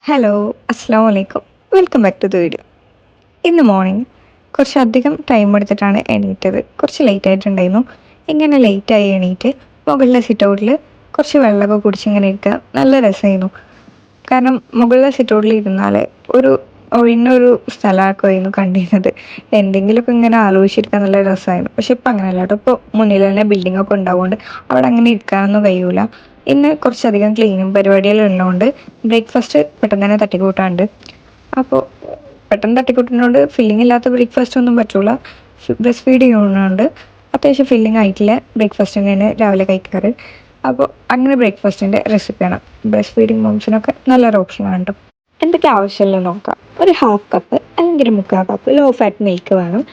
Hello, അസ്സാം വലൈക്കും. Welcome back to the video. ഇന്ന് മോർണിംഗ് കുറച്ചധികം ടൈം എടുത്തിട്ടാണ് എണീറ്റത്. കുറച്ച് ലേറ്റ് ആയിട്ടുണ്ടായിരുന്നു. ഇങ്ങനെ ലേറ്റായി എണീറ്റ് മുകളിലെ സിറ്റ് ഔട്ടിൽ കുറച്ച് വെള്ളമൊക്കെ കുടിച്ച് ഇങ്ങനെ ഇരിക്കുക നല്ല രസമായിരുന്നു. കാരണം മുകളിലെ സിറ്റ് ഔട്ടിൽ ഇരുന്നാൽ ഒരു ഒഴിഞ്ഞൊരു സ്ഥലമൊക്കെ ആയിരുന്നു കണ്ടിരുന്നത്. എന്തെങ്കിലുമൊക്കെ ഇങ്ങനെ ആലോചിച്ചിരിക്കാൻ നല്ല രസമായിരുന്നു. പക്ഷെ ഇപ്പം അങ്ങനെയല്ല കേട്ടോ. ഇപ്പോൾ മുന്നിൽ തന്നെ ബിൽഡിംഗ് ഒക്കെ ഉണ്ടാവുകൊണ്ട് അവിടെ അങ്ങനെ ഇരിക്കാനൊന്നും കഴിയൂല. ഇന്ന് കുറച്ചധികം ക്ലീനിങ് പരിപാടികളുള്ളതുകൊണ്ട് ബ്രേക്ക്ഫാസ്റ്റ് പെട്ടെന്ന് തന്നെ തട്ടിക്കൂട്ടാണ്ട്. അപ്പോൾ പെട്ടെന്ന് തട്ടിക്കൂട്ടുന്നതുകൊണ്ട് ഫില്ലിംഗ് ഇല്ലാത്ത ബ്രേക്ക്ഫാസ്റ്റ് ഒന്നും പറ്റില്ല. ബ്രസ്റ്റ് ഫീഡ് ചെയ്യുന്നതുകൊണ്ട് അത്യാവശ്യം ഫില്ലിംഗ് ആയിട്ടില്ല ബ്രേക്ക്ഫാസ്റ്റ് തന്നെയാണ് രാവിലെ കഴിക്കാറ്. അപ്പോൾ അങ്ങനെ ബ്രേക്ക്ഫാസ്റ്റിൻ്റെ റെസിപ്പിയാണ്. ബ്രസ്റ്റ് ഫീഡിങ് മോംസിനൊക്കെ നല്ലൊരു ഓപ്ഷനാണ് കേട്ടോ. എന്തൊക്കെ ആവശ്യമുള്ളത് നോക്കാം. ഒരു ഹാഫ് കപ്പ് അല്ലെങ്കിൽ 1/4 കപ്പ് ലോ ഫാറ്റ് മിൽക്ക് വേണം.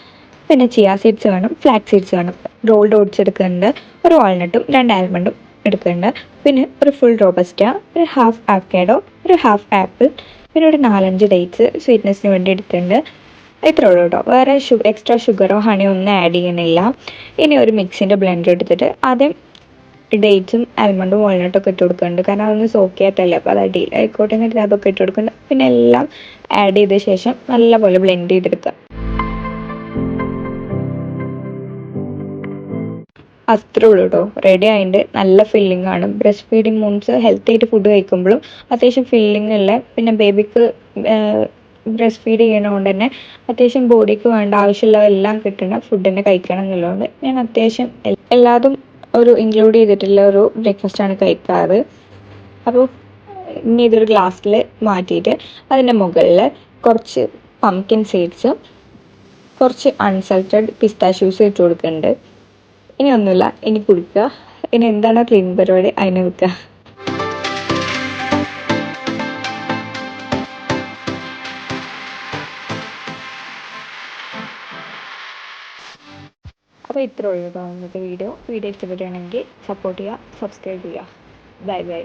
പിന്നെ ചിയ സീഡ്സ് വേണം, ഫ്ലാക്സ് സീഡ്സ് വേണം. റോൾഡ് ഓട്സ് എടുക്കുന്നുണ്ട്. ഒരു വാൾനട്ടും 2 ആൽമണ്ടും എടുക്കുന്നുണ്ട്. പിന്നെ ഒരു ഫുൾ റോബസ്റ്റ, ഒരു ഹാഫ് ആവക്കാഡോ, ഒരു ഹാഫ് ആപ്പിൾ, പിന്നെ ഒരു 4-5 ഡേറ്റ്സ് സ്വീറ്റ്നെസ്സിന് വേണ്ടി എടുക്കുന്നുണ്ട്. ഇത്രേ ഉള്ളൂ കേട്ടോ. വേറെ എക്സ്ട്രാ ഷുഗറോ ഹണിയോ ഒന്നും ആഡ് ചെയ്യുന്നില്ല. ഇനി ഒരു മിക്സിൻ്റെ ബ്ലെൻഡർ എടുത്തിട്ട് ആദ്യം ഡേറ്റ്സും ആൽമണ്ടും വാൾനട്ടും ഒക്കെ ഇട്ട് കൊടുക്കുന്നുണ്ട്. കാരണം അതൊന്ന് സോക്ക് ചെയ്യാത്തല്ലേ, അപ്പോൾ അത് അടിയിൽ ആയിക്കോട്ടെ എന്നിട്ട് അതൊക്കെ ഇട്ട് കൊടുക്കുന്നുണ്ട്. പിന്നെ എല്ലാം ആഡ് ചെയ്ത ശേഷം നല്ലപോലെ ബ്ലെൻഡ് ചെയ്തെടുക്കുക. അത്രേ ഉള്ളൂ കേട്ടോ. റെഡി ആയിട്ട് നല്ല ഫില്ലിംഗ് ആണ്. ബ്രസ്റ്റ് ഫീഡിങ് മോംസ് ഹെൽത്തി ആയിട്ട് ഫുഡ് കഴിക്കുമ്പോഴും അത്യാവശ്യം ഫില്ലിംഗ് ഉള്ള, പിന്നെ ബേബിക്ക് ബ്രസ്റ്റ് ഫീഡ് ചെയ്യണതുകൊണ്ട് തന്നെ അത്യാവശ്യം ബോഡിക്ക് വേണ്ട ആവശ്യമുള്ള എല്ലാം കിട്ടുന്ന ഫുഡ് തന്നെ കഴിക്കണം എന്നുള്ളതുകൊണ്ട് ഞാൻ അത്യാവശ്യം എല്ലാതും ഒരു ഇൻക്ലൂഡ് ചെയ്തിട്ടുള്ള ഒരു ബ്രേക്ക്ഫാസ്റ്റാണ് കഴിക്കാറ്. അപ്പോൾ ഇനി ഇതൊരു ഗ്ലാസ്സിൽ മാറ്റിയിട്ട് അതിൻ്റെ മുകളിൽ കുറച്ച് പംകിൻ സീഡ്സും കുറച്ച് അൺസൾട്ടഡ് പിസ്താഷ്യൂസും ഇട്ട് കൊടുക്കുന്നുണ്ട്. ഇനി ഒന്നുമില്ല, ഇനി കുടിക്കുക. ഇനി എന്താണോ ക്ലീനിങ് പരിപാടി അതിന് വെക്കുക. അപ്പോൾ ഇത്രേ ഉള്ളൂ ഇന്നത്തെ വീഡിയോ. വീഡിയോ ഇഷ്ടപ്പെടുകയാണെങ്കിൽ സപ്പോർട്ട് ചെയ്യുക, സബ്സ്ക്രൈബ് ചെയ്യുക. Bye bye.